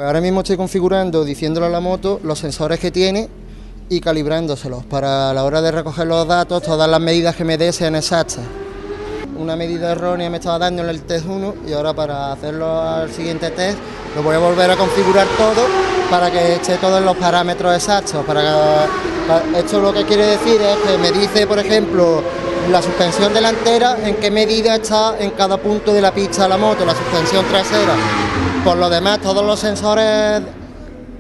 ahora mismo estoy configurando, diciéndole a la moto los sensores que tiene y calibrándoselos para a la hora de recoger los datos, todas las medidas que me dé sean exactas. Una medida errónea me estaba dando en el test 1 y ahora para hacerlo al siguiente test lo voy a volver a configurar todo para que esté todos los parámetros exactos. Esto lo que quiere decir es que me dice, por ejemplo, la suspensión delantera, en qué medida está en cada punto de la pista de la moto, la suspensión trasera. Por lo demás, todos los sensores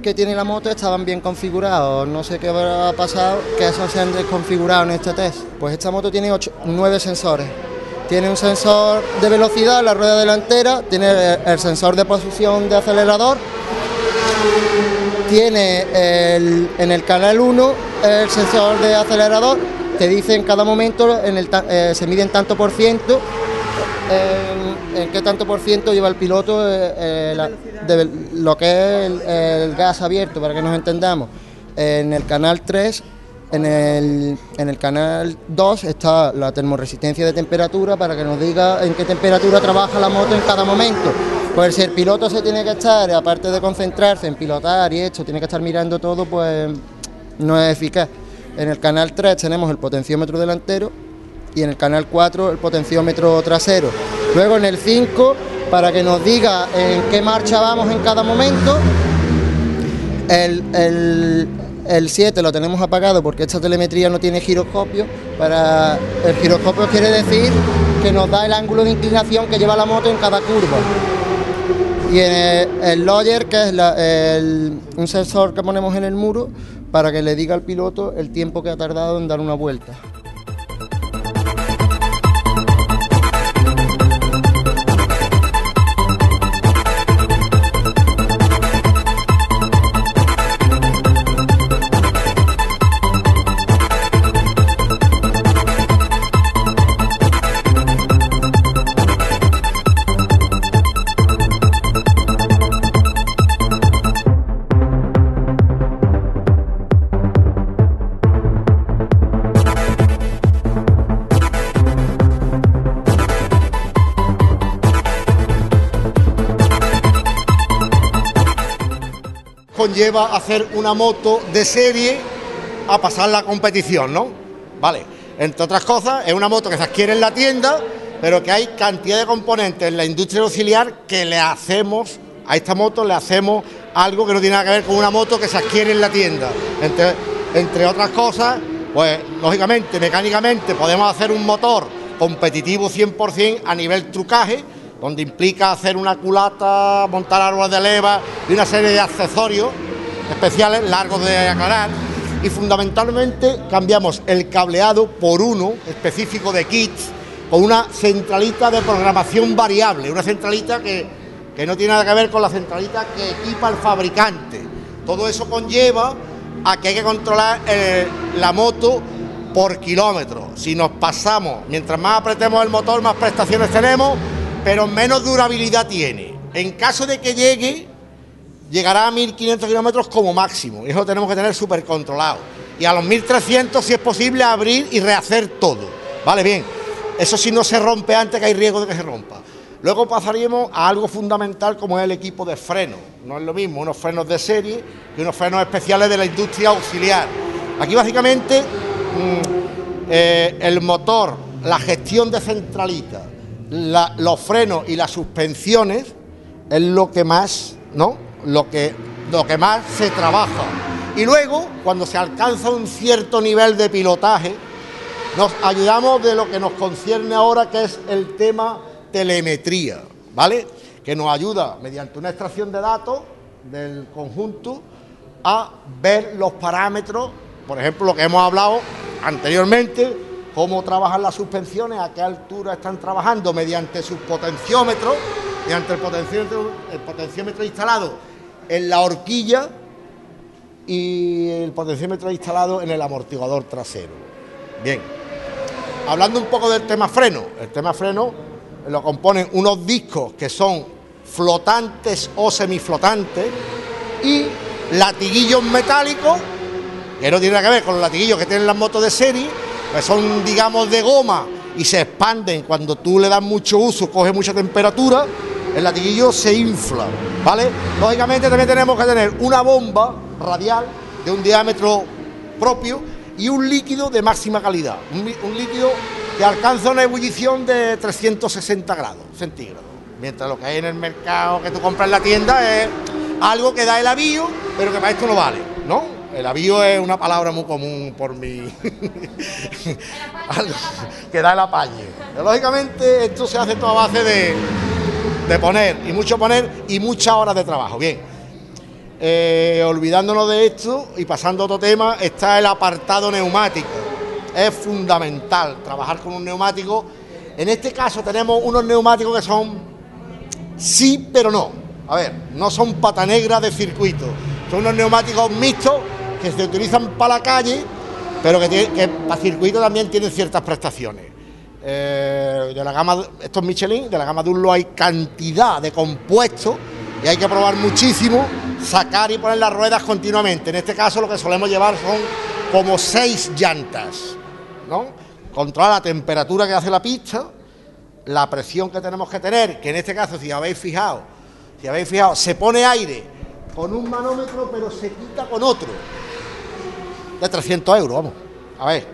que tiene la moto estaban bien configurados. No sé qué habrá pasado, que esos se han desconfigurado en este test. Pues esta moto tiene 9 sensores. Tiene un sensor de velocidad en la rueda delantera, tiene el sensor de posición de acelerador, tiene en el canal 1 el sensor de acelerador, te dice en cada momento, se mide en tanto por ciento, en qué tanto por ciento lleva el piloto de lo que es el gas abierto, para que nos entendamos. En el canal 3, en el canal 2 está la termorresistencia de temperatura, para que nos diga en qué temperatura trabaja la moto en cada momento. Pues si el piloto se tiene que estar, aparte de concentrarse en pilotar y esto, tiene que estar mirando todo, pues no es eficaz. En el canal 3 tenemos el potenciómetro delantero y en el canal 4 el potenciómetro trasero. Luego en el 5, para que nos diga en qué marcha vamos en cada momento. El 7 lo tenemos apagado porque esta telemetría no tiene giroscopio. El giroscopio quiere decir que nos da el ángulo de inclinación que lleva la moto en cada curva. Y en el logger, que es un sensor que ponemos en el muro para que le diga al piloto el tiempo que ha tardado en dar una vuelta. Conlleva hacer una moto de serie a pasar la competición, ¿no? Vale, entre otras cosas, es una moto que se adquiere en la tienda, pero que hay cantidad de componentes en la industria auxiliar que le hacemos, a esta moto le hacemos algo que no tiene nada que ver con una moto que se adquiere en la tienda. Entre otras cosas, pues lógicamente, mecánicamente, podemos hacer un motor competitivo 100% a nivel trucaje, donde implica hacer una culata, montar árboles de leva y una serie de accesorios especiales, largos de aclarar, y fundamentalmente cambiamos el cableado por uno específico de kits, con una centralita de programación variable, una centralita que no tiene nada que ver con la centralita que equipa el fabricante. Todo eso conlleva a que hay que controlar la moto por kilómetro. Si nos pasamos, mientras más apretemos el motor, más prestaciones tenemos, pero menos durabilidad tiene. En caso de que llegará a 1500 kilómetros como máximo, y eso lo tenemos que tener súper controlado. Y a los 1300, si es posible, abrir y rehacer todo. Vale, bien, eso sí no se rompe antes, que hay riesgo de que se rompa. Luego pasaríamos a algo fundamental como es el equipo de frenos. No es lo mismo unos frenos de serie que unos frenos especiales de la industria auxiliar. Aquí básicamente el motor, la gestión de centralita, los frenos y las suspensiones es lo que más, ¿no? Lo que más se trabaja. Y luego, cuando se alcanza un cierto nivel de pilotaje, nos ayudamos de lo que nos concierne ahora, que es el tema telemetría, ¿vale? Que nos ayuda mediante una extracción de datos del conjunto a ver los parámetros, por ejemplo, lo que hemos hablado anteriormente, cómo trabajan las suspensiones, a qué altura están trabajando mediante sus potenciómetros, mediante el potenciómetro instalado en la horquilla y el potenciómetro instalado en el amortiguador trasero. Bien, hablando un poco del tema freno, el tema freno lo componen unos discos que son flotantes o semiflotantes y latiguillos metálicos, que no tienen nada que ver con los latiguillos que tienen las motos de serie, que son, digamos, de goma y se expanden cuando tú le das mucho uso, coge mucha temperatura. el latiguillo se infla, ¿vale? Lógicamente también tenemos que tener una bomba radial de un diámetro propio y un líquido de máxima calidad, un líquido que alcanza una ebullición de 360 grados centígrados, mientras lo que hay en el mercado que tú compras en la tienda es algo que da el avío, pero que para esto no vale, ¿no? El avío es una palabra muy común por mi... algo que da el apaño. Lógicamente esto se hace todo a base de poner y muchas horas de trabajo. Bien, olvidándonos de esto y pasando a otro tema, está el apartado neumático. Es fundamental trabajar con un neumático. En este caso tenemos unos neumáticos que son sí, pero no. A ver, no son pata negra de circuito, son unos neumáticos mixtos que se utilizan para la calle, pero que para circuito también tienen ciertas prestaciones. De la gama, estos Michelin, de la gama Dunlop hay cantidad de compuestos y hay que probar muchísimo, sacar y poner las ruedas continuamente. En este caso lo que solemos llevar son como 6 llantas, ¿no? Controlar la temperatura que hace la pista, la presión que tenemos que tener, que en este caso, si habéis fijado, se pone aire con un manómetro, pero se quita con otro, de 300 euros, vamos, a ver,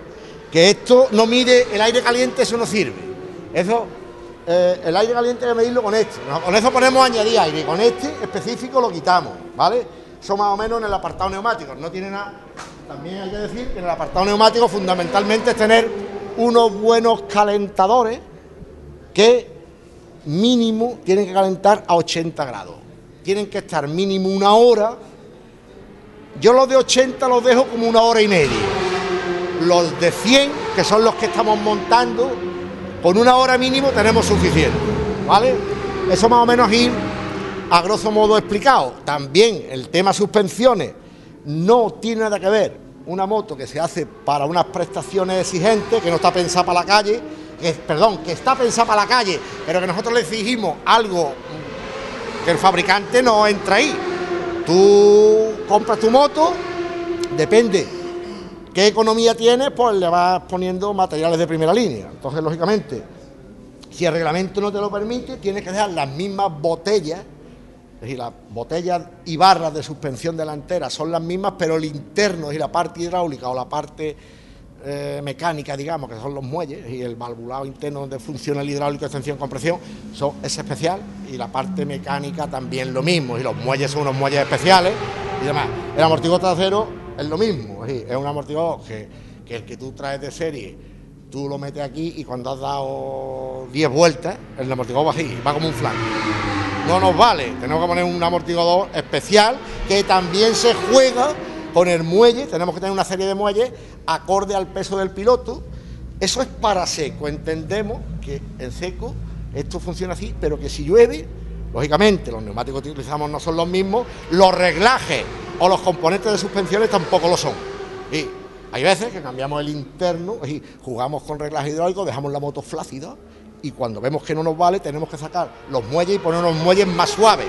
que esto no mide el aire caliente, eso no sirve, eso, el aire caliente hay que medirlo con este, con eso ponemos añadir aire, y con este específico lo quitamos, ¿vale? Eso más o menos en el apartado neumático, no tiene nada, también hay que decir que en el apartado neumático fundamentalmente es tener unos buenos calentadores que mínimo tienen que calentar a 80 grados, tienen que estar mínimo una hora. Yo los de 80 los dejo como una hora y media. Los de 100, que son los que estamos montando, con una hora mínimo tenemos suficiente, ¿vale? Eso más o menos ir a grosso modo explicado. También el tema suspensiones no tiene nada que ver. Una moto que se hace para unas prestaciones exigentes, que no está pensada para la calle, que está pensada para la calle, pero que nosotros le exigimos algo que el fabricante no entra ahí. Tú compras tu moto, depende qué economía tienes, pues le vas poniendo materiales de primera línea. Entonces, lógicamente, si el reglamento no te lo permite, tienes que dejar las mismas botellas, es decir, las botellas y barras de suspensión delantera son las mismas, pero el interno, es decir, la parte hidráulica o la parte mecánica, digamos, que son los muelles, y el valvulado interno donde funciona el hidráulico, extensión, compresión, es especial, y la parte mecánica también lo mismo, y los muelles son unos muelles especiales y demás. El amortiguador trasero es lo mismo, es un amortiguador que el que tú traes de serie, tú lo metes aquí y cuando has dado 10 vueltas, el amortiguador va así, va como un flan. No nos vale, tenemos que poner un amortiguador especial que también se juega con el muelle, tenemos que tener una serie de muelles acorde al peso del piloto. Eso es para seco, entendemos que en seco esto funciona así, pero que si llueve, lógicamente los neumáticos que utilizamos no son los mismos, los reglajes o los componentes de suspensiones tampoco lo son. Y hay veces que cambiamos el interno y jugamos con reglaje hidráulico, dejamos la moto flácida y cuando vemos que no nos vale tenemos que sacar los muelles y poner unos muelles más suaves.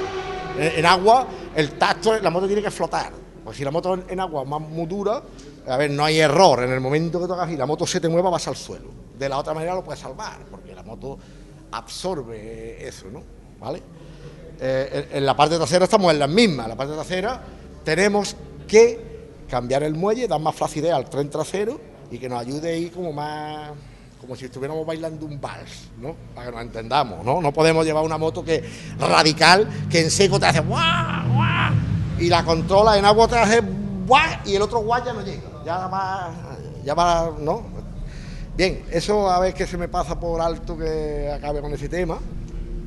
En agua, el tacto, la moto tiene que flotar. Pues si la moto en agua más muy dura, a ver, no hay error, en el momento que tocas y la moto se te mueva vas al suelo. De la otra manera lo puedes salvar, porque la moto absorbe eso, ¿no? ¿Vale? En la parte trasera estamos en las mismas, en la parte trasera tenemos que cambiar el muelle, dar más flacidez al tren trasero y que nos ayude a ir como más, como si estuviéramos bailando un vals, ¿no? Para que nos entendamos, ¿no? No podemos llevar una moto que radical, que en seco te hace ¡guau, guau! Y la controla, en agua te hace ¡guau! Y el otro ¡guau! Ya no llega, ya va, ¿no? Bien, eso a ver que se me pasa por alto que acabe con ese tema.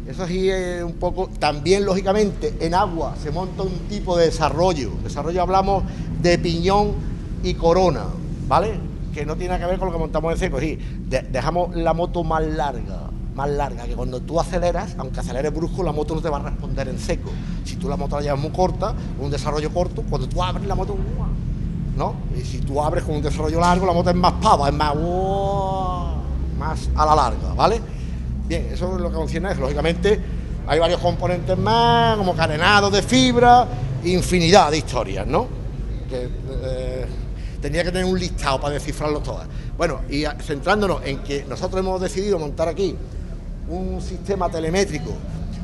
Eso sí es un poco, también lógicamente en agua se monta un tipo de desarrollo. Desarrollo hablamos de piñón y corona, ¿vale? Que no tiene que ver con lo que montamos en seco, sí, dejamos la moto más larga, que cuando tú aceleras, aunque aceleres brusco, la moto no te va a responder en seco. Si tú la moto la llevas muy corta, con un desarrollo corto, cuando tú abres la moto, ¿no? Y si tú abres con un desarrollo largo, la moto es más pava, es más a la larga, ¿vale? Bien, eso es lo que concierne, lógicamente hay varios componentes más, como carenados de fibra, infinidad de historias, ¿no? Que tendría que tener un listado para descifrarlos todas. Bueno, y centrándonos en que nosotros hemos decidido montar aquí un sistema telemétrico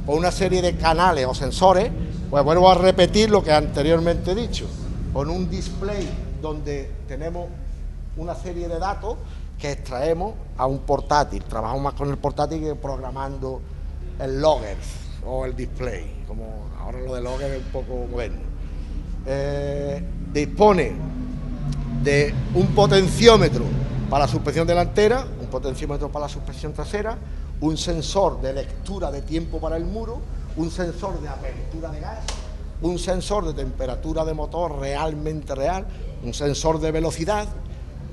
con una serie de canales o sensores, pues vuelvo a repetir lo que anteriormente he dicho, con un display donde tenemos una serie de datos que extraemos a un portátil. Trabajamos más con el portátil que programando el logger o el display, como ahora lo de logger es un poco moderno. Dispone de un potenciómetro para la suspensión delantera, un potenciómetro para la suspensión trasera, un sensor de lectura de tiempo para el muro, un sensor de apertura de gas, un sensor de temperatura de motor realmente real, un sensor de velocidad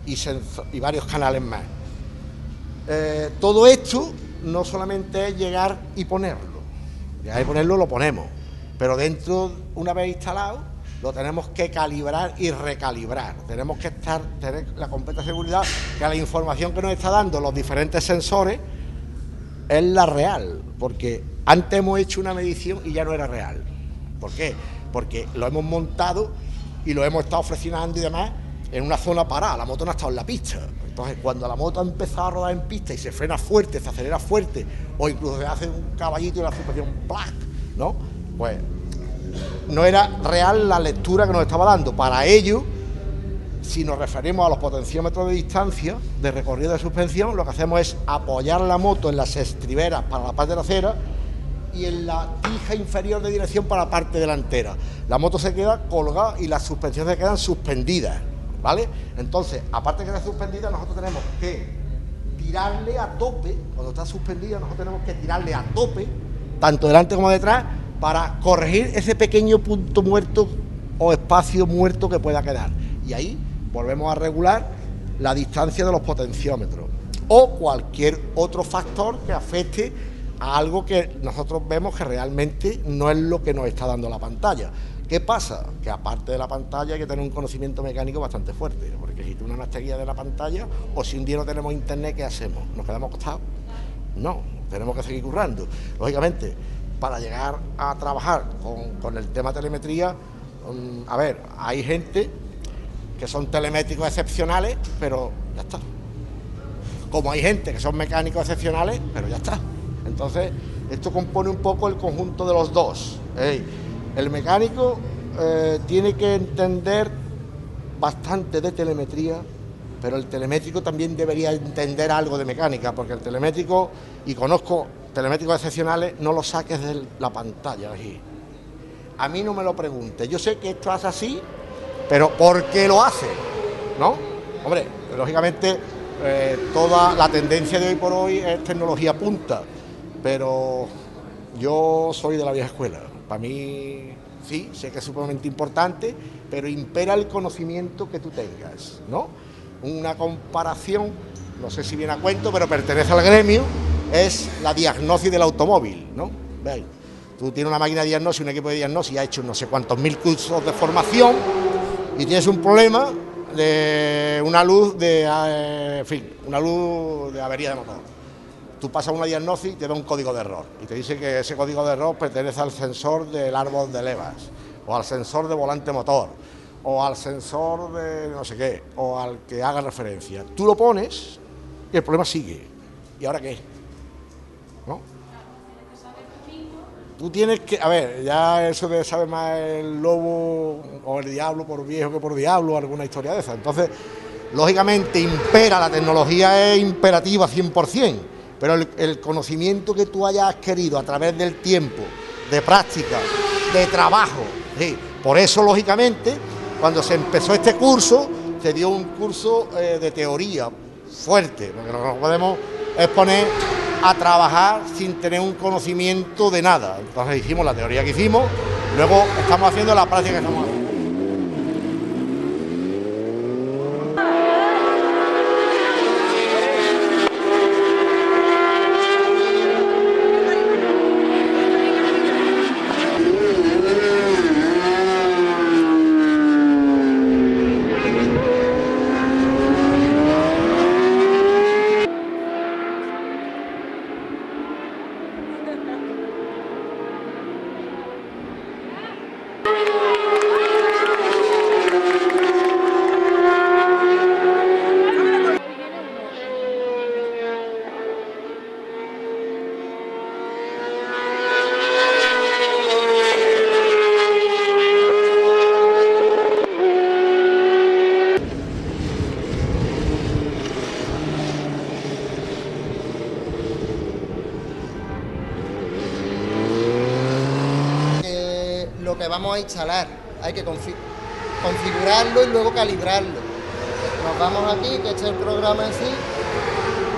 y varios canales más. Todo esto no solamente es llegar y ponerlo, llegar y ponerlo lo ponemos, pero dentro, una vez instalado, lo tenemos que calibrar y recalibrar. Tenemos que tener la completa seguridad que la información que nos está dando los diferentes sensores es la real, porque antes hemos hecho una medición y ya no era real. ¿Por qué? Porque lo hemos montado y lo hemos estado ofreciendo y demás en una zona parada, la moto no ha estado en la pista. Entonces, cuando la moto ha empezado a rodar en pista y se frena fuerte, se acelera fuerte, o incluso se hace un caballito y la suspensión ¡plac!, ¿no? Pues no era real la lectura que nos estaba dando. Para ello, si nos referimos a los potenciómetros de distancia de recorrido de suspensión, lo que hacemos es apoyar la moto en las estriberas para la parte trasera y en la tija inferior de dirección para la parte delantera. La moto se queda colgada y las suspensiones se quedan suspendidas, ¿vale? Entonces, aparte de quedar suspendida, nosotros tenemos que tirarle a tope. Cuando está suspendida, nosotros tenemos que tirarle a tope, tanto delante como detrás, para corregir ese pequeño punto muerto o espacio muerto que pueda quedar. Y ahí volvemos a regular la distancia de los potenciómetros o cualquier otro factor que afecte a algo que nosotros vemos que realmente no es lo que nos está dando la pantalla. ¿Qué pasa? Que aparte de la pantalla hay que tener un conocimiento mecánico bastante fuerte, porque si tú no te guías de la pantalla, o si un día no tenemos internet, ¿qué hacemos? ¿Nos quedamos acostados? No, tenemos que seguir currando. Lógicamente, para llegar a trabajar con el tema telemetría, a ver, hay gente que son telemétricos excepcionales, pero ya está. Como hay gente que son mecánicos excepcionales, pero ya está. Entonces, esto compone un poco el conjunto de los dos. El mecánico tiene que entender bastante de telemetría, pero el telemétrico también debería entender algo de mecánica, porque el telemétrico, y conozco telemétricos excepcionales, no lo saques de la pantalla. Aquí. A mí no me lo preguntes. Yo sé que esto hace así, pero ¿por qué lo hace? ¿No? Hombre, lógicamente toda la tendencia de hoy por hoy es tecnología punta, pero yo soy de la vieja escuela. Para mí, sí, sé que es sumamente importante, pero impera el conocimiento que tú tengas, ¿no? Una comparación, no sé si viene a cuento, pero pertenece al gremio, es la diagnosis del automóvil, ¿no? ¿Veis? Tú tienes una máquina de diagnosis, un equipo de diagnosis, ha hecho no sé cuántos mil cursos de formación y tienes un problema de una luz de, una luz de avería de motor. Tú pasas una diagnosis y te da un código de error y te dice que ese código de error pertenece al sensor del árbol de levas o al sensor de volante motor o al sensor de no sé qué o al que haga referencia. Tú lo pones y el problema sigue. ¿Y ahora qué? ¿No? Tú tienes que, a ver, ya eso de saber más el lobo o el diablo por viejo que por diablo, alguna historia de esa. Entonces, lógicamente impera, la tecnología es imperativa 100%, pero el conocimiento que tú hayas adquirido a través del tiempo, de práctica, de trabajo, ¿sí? Por eso, lógicamente, cuando se empezó este curso, se dio un curso de teoría fuerte, porque no nos podemos exponer a trabajar sin tener un conocimiento de nada. Entonces hicimos la teoría que hicimos, luego estamos haciendo la práctica que estamos haciendo. vamos a instalar. Hay que configurarlo y luego calibrarlo. Nos vamos aquí, que este es el programa en sí,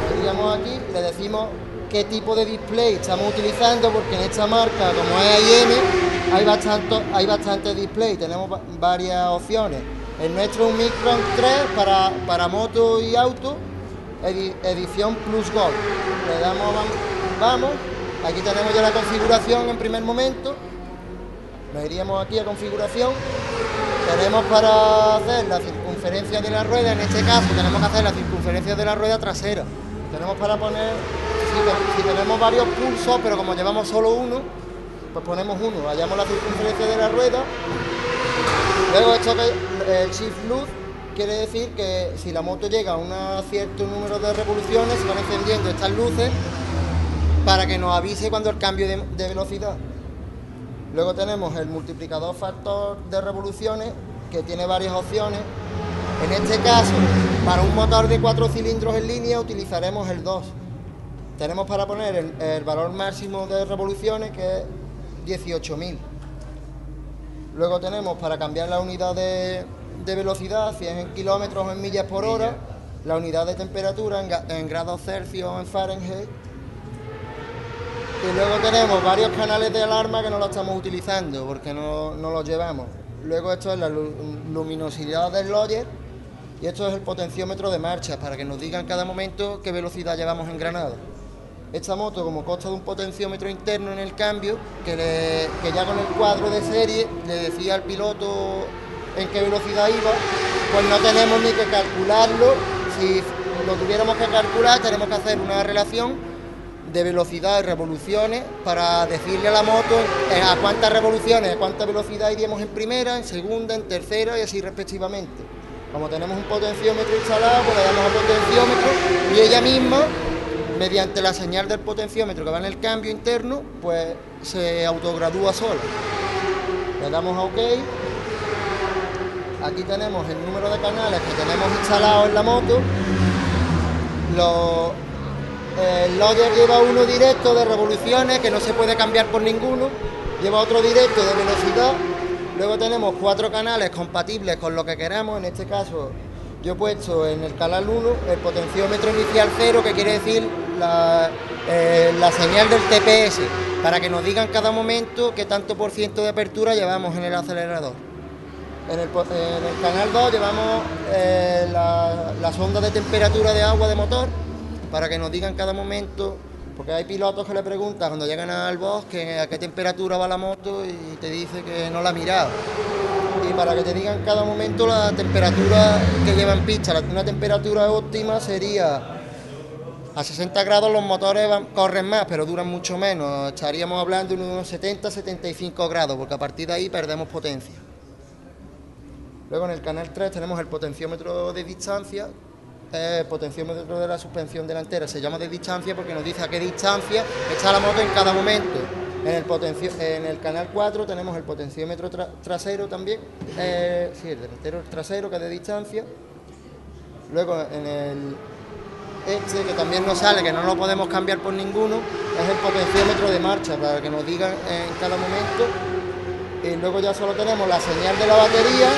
le diríamos aquí, le decimos qué tipo de display estamos utilizando, porque en esta marca, como es AIM, hay bastante display, tenemos varias opciones. El nuestro es un Micron 3 para moto y auto, edición Plus Gold. Le damos vamos, aquí tenemos ya la configuración en primer momento. Nos iríamos aquí a configuración. Tenemos para hacer la circunferencia de la rueda, en este caso tenemos que hacer la circunferencia de la rueda trasera. Tenemos para poner, si tenemos varios pulsos, pero como llevamos solo uno, pues ponemos uno, hallamos la circunferencia de la rueda. Luego esto que el shift loop quiere decir que si la moto llega a un cierto número de revoluciones, se van encendiendo estas luces para que nos avise cuando el cambio de velocidad. Luego tenemos el multiplicador factor de revoluciones, que tiene varias opciones. En este caso, para un motor de 4 cilindros en línea utilizaremos el 2. Tenemos para poner el valor máximo de revoluciones, que es 18.000. Luego tenemos para cambiar la unidad de velocidad, si es en kilómetros o en millas por hora, la unidad de temperatura en grados Celsius o en Fahrenheit. Y luego tenemos varios canales de alarma que no lo estamos utilizando porque no los llevamos. Luego esto es la luminosidad del logger y esto es el potenciómetro de marcha para que nos diga en cada momento qué velocidad llevamos en Granada. Esta moto, como consta de un potenciómetro interno en el cambio, que ya con el cuadro de serie le decía al piloto en qué velocidad iba, pues no tenemos ni que calcularlo. Si lo tuviéramos que calcular, tenemos que hacer una relación de velocidad y revoluciones para decirle a la moto a cuántas revoluciones, a cuánta velocidad iríamos en primera, en segunda, en tercera y así respectivamente. Como tenemos un potenciómetro instalado, pues le damos al potenciómetro y ella misma, mediante la señal del potenciómetro que va en el cambio interno, pues se autogradúa sola. Le damos a OK. Aquí tenemos el número de canales que tenemos instalados en la moto. El logger lleva uno directo de revoluciones que no se puede cambiar por ninguno, lleva otro directo de velocidad. Luego tenemos 4 canales compatibles con lo que queramos. En este caso yo he puesto en el canal 1 el potenciómetro inicial 0, que quiere decir la señal del TPS, para que nos digan cada momento qué tanto por ciento de apertura llevamos en el acelerador. En el canal 2 llevamos la sonda de temperatura de agua de motor, para que nos digan cada momento, porque hay pilotos que le preguntan cuando llegan al bosque a qué temperatura va la moto y te dice que no la ha mirado. Y para que te digan cada momento la temperatura que lleva en pista. Una temperatura óptima sería a 60 grados, los motores corren más, pero duran mucho menos. Estaríamos hablando de unos 70-75 grados, porque a partir de ahí perdemos potencia. Luego en el canal 3 tenemos el potenciómetro de distancia. El potenciómetro de la suspensión delantera se llama de distancia porque nos dice a qué distancia está la moto en cada momento. En el canal 4 tenemos el potenciómetro trasero también, sí, el delantero trasero, que es de distancia. Luego en el que también nos sale, que no lo podemos cambiar por ninguno, es el potenciómetro de marcha, para que nos digan en cada momento. Y luego ya solo tenemos la señal de la batería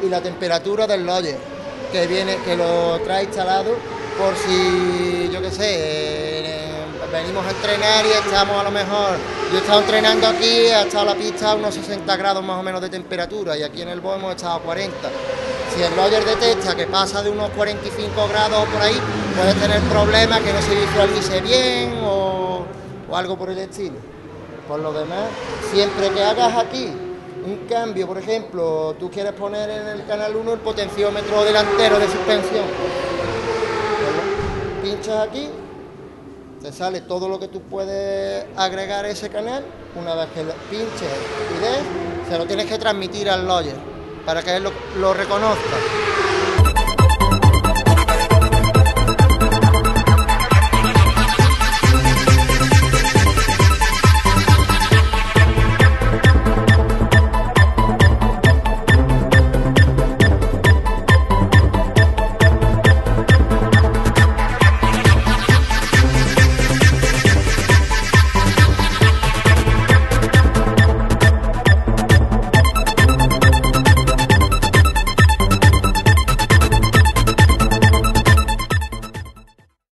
y la temperatura del logger, que lo trae instalado por si, yo qué sé, venimos a entrenar y estamos a lo mejor, yo he estado entrenando aquí, ha estado la pista a unos 60 grados más o menos de temperatura y aquí en el BOE hemos estado a 40. Si el logger detecta que pasa de unos 45 grados por ahí, puede tener problemas, que no se visualice bien o algo por el estilo. Por lo demás, siempre que hagas aquí un cambio, por ejemplo, tú quieres poner en el canal 1 el potenciómetro delantero de suspensión, pinchas aquí, te sale todo lo que tú puedes agregar a ese canal. Una vez que lo pinches y des, se lo tienes que transmitir al logger para que él lo reconozca.